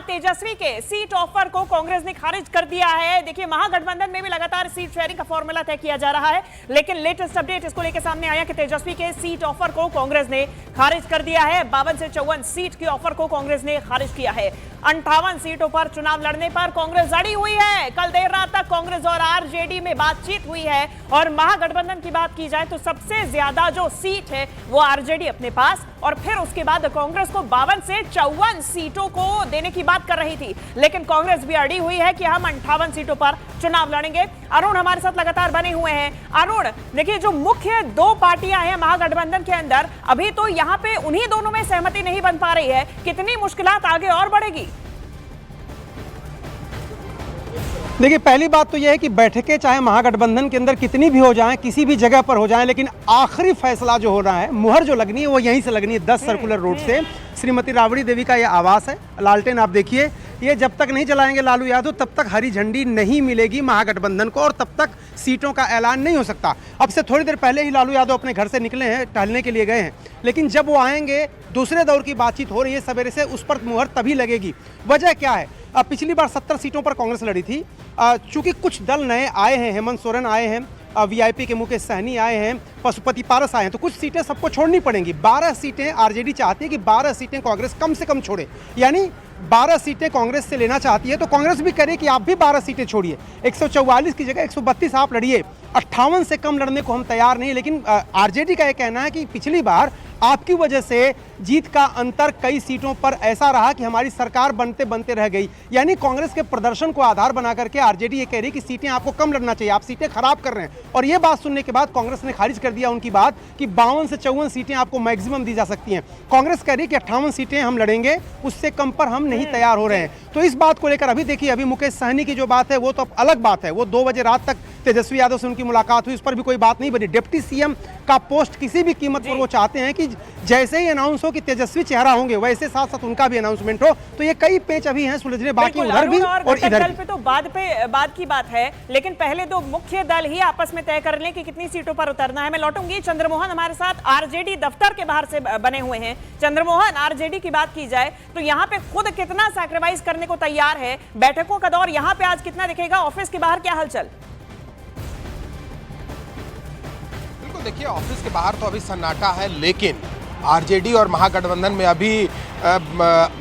तेजस्वी के seat offer को कांग्रेस ने खारिज कर दिया है। देखिए, महागठबंधन में भी लगातार सीट शेयरिंग का फॉर्मूला तय किया जा रहा है, लेकिन लेटेस्ट अपडेट इसको लेकर सामने आया कि तेजस्वी के सीट ऑफर को कांग्रेस ने खारिज कर दिया है। 52 से 54 सीट के ऑफर को कांग्रेस ने खारिज किया है। 58 सीटों पर चुनाव लड़ने पर कांग्रेस अड़ी हुई है। कल देर रात तक कांग्रेस और आरजेडी में बातचीत हुई है और महागठबंधन की बात की जाए तो सबसे ज्यादा जो सीट है वो आरजेडी अपने पास, और फिर उसके बाद कांग्रेस को 52 से 54 सीटों को देने की बात कर रही थी, लेकिन कांग्रेस भी अड़ी हुई है कि हम 58 सीटों पर चुनाव लड़ेंगे। अरुण हमारे साथ लगातार बने हुए हैं। अरुण, देखिए, जो मुख्य दो पार्टियां हैं महागठबंधन के अंदर, अभी तो यहां पे उन्हीं दोनों में सहमति नहीं बन पा रही है। कितनी मुश्किलात आगे और बढ़ेगी? देखिए, पहली बात तो यह है कि बैठकें चाहे महागठबंधन के अंदर कितनी भी हो जाएं, किसी भी जगह पर हो जाएं, लेकिन आखिरी फैसला जो हो रहा है, मुहर जो लगनी है वो यहीं से लगनी है, 10 सर्कुलर रोड से। श्रीमती राबड़ी देवी का ये आवास है। लालटेन आप देखिए, ये जब तक नहीं जलाएंगे लालू यादव तब तक हरी झंडी नहीं मिलेगी महागठबंधन को, और तब तक सीटों का ऐलान नहीं हो सकता। अब से थोड़ी देर पहले ही लालू यादव अपने घर से निकले हैं, टहलने के लिए गए हैं, लेकिन जब वो आएंगे, दूसरे दौर की बातचीत हो रही है सवेरे से, उस पर मुहर तभी लगेगी। वजह क्या है? पिछली बार 70 सीटों पर कांग्रेस लड़ी थी। चूंकि कुछ दल नए आए हैं, हेमंत सोरेन आए हैं, वीआईपी के मुकेश सहनी आए हैं, पशुपति पारस आए हैं, तो कुछ सीटें सबको छोड़नी पड़ेंगी। 12 सीटें आरजेडी चाहती है कि 12 सीटें कांग्रेस कम से कम छोड़े, यानी 12 सीटें कांग्रेस से लेना चाहती है, तो कांग्रेस भी करे कि आप भी 12 सीटें छोड़िए। 144 की जगह 132 आप लड़िए। 58 से कम लड़ने को हम तैयार नहीं, लेकिन आरजेडी का यह कहना है कि पिछली बार आपकी वजह से जीत का अंतर कई सीटों पर ऐसा रहा कि हमारी सरकार बनते बनते रह गई। यानी कांग्रेस के प्रदर्शन को आधार बना करके आरजेडी ये कह रही कि सीटें आपको कम लड़ना चाहिए, आप सीटें खराब कर रहे हैं। और ये बात सुनने के बाद कांग्रेस ने खारिज कर दिया उनकी बात कि 52 से 54 सीटें आपको मैक्सिमम दी जा सकती हैं। कांग्रेस कह रही कि 58 सीटें हम लड़ेंगे, उससे कम पर हम नहीं तैयार हो रहे हैं। तो इस बात को लेकर अभी देखिए, अभी मुकेश सहनी की जो बात है वो तो अलग बात है। वो 2 बजे रात तक तेजस्वी यादव से उनकी मुलाकात हुई, उस पर भी कोई बात नहीं बनी। डिप्टी सीएम का पोस्ट किसी भी कीमत पर वो चाहते हैं कि जैसे ही अनाउंस हो कि तेजस्वी चेहरा होंगे, वैसे साथ साथ उनका भी अनाउंसमेंट हो। तो ये कई पेच अभी हैं सुलझने बाकी, उधर भी और इधर भी। पे तो बाद की बात है, लेकिन पहले दो मुख्य दल ही आपस में तय कर लें कि कितनी सीटों पर उतरना है। मैं लौटूंगी। चंद्रमोहन हमारे साथ आरजेडी दफ्तर के बाहर से बने हुए हैं। चंद्रमोहन, आरजेडी की बात की जाए तो यहाँ पे खुद कितना सैक्रिफाइस करने को तैयार है? बैठकों का दौर यहाँ पे आज कितना दिखेगा? ऑफिस के बाहर क्या हलचल? देखिए, ऑफिस के बाहर तो अभी सन्नाटा है, लेकिन आरजेडी और महागठबंधन में अभी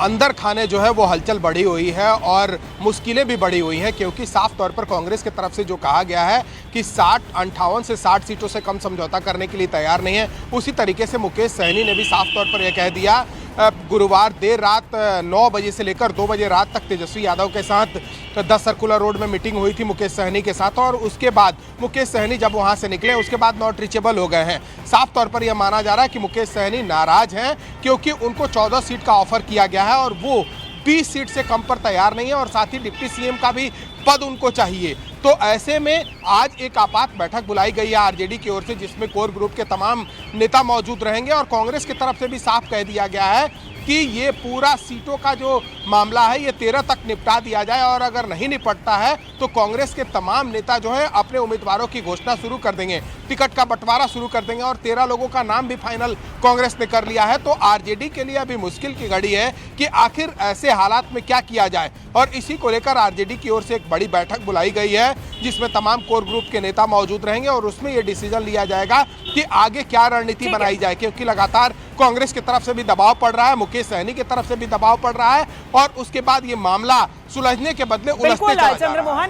अंदर खाने जो है वो हलचल बढ़ी हुई है और मुश्किलें भी बढ़ी हुई हैं, क्योंकि साफ तौर पर कांग्रेस की तरफ से जो कहा गया है कि 58 से 60 सीटों से कम समझौता करने के लिए तैयार नहीं है, उसी तरीके से मुकेश सहनी ने भी साफ तौर पर यह कह दिया। गुरुवार देर रात 9 बजे से लेकर 2 बजे रात तक तेजस्वी यादव के साथ 10 सर्कुलर रोड में मीटिंग हुई थी मुकेश सहनी के साथ, और उसके बाद मुकेश सहनी जब वहां से निकले उसके बाद नॉट रीचेबल हो गए हैं। साफ तौर पर यह माना जा रहा है कि मुकेश सहनी नाराज हैं, क्योंकि उनको 14 सीट का ऑफर किया गया है और वो 20 सीट से कम पर तैयार नहीं है, और साथ ही डिप्टी सीएम का भी पद उनको चाहिए। तो ऐसे में आज एक आपात बैठक बुलाई गई है आरजेडी की ओर से, जिसमें कोर ग्रुप के तमाम नेता मौजूद रहेंगे, और कांग्रेस की तरफ से भी साफ कह दिया गया है कि ये पूरा सीटों का जो मामला है ये 13 तक निपटा दिया जाए, और अगर नहीं निपटता है तो कांग्रेस के तमाम नेता जो है अपने उम्मीदवारों की घोषणा शुरू कर देंगे, टिकट का बंटवारा शुरू कर देंगे, और 13 लोगों का नाम भी फाइनल कांग्रेस ने कर लिया है। तो आरजेडी के लिए अभी मुश्किल की घड़ी है कि आखिर ऐसे हालात में क्या किया जाए, और इसी को लेकर आरजेडी की ओर से एक बड़ी बैठक बुलाई गई है, जिसमें तमाम कोर ग्रुप के नेता मौजूद रहेंगे, और उसमें यह डिसीजन लिया जाएगा कि आगे क्या रणनीति बनाई जाए, क्योंकि लगातार कांग्रेस की तरफ से भी दबाव पड़ रहा है, मुकेश सहनी की तरफ से भी दबाव पड़ रहा है, और उसके बाद ये मामला सुलझने के बदले उलझते चला जा रहा है।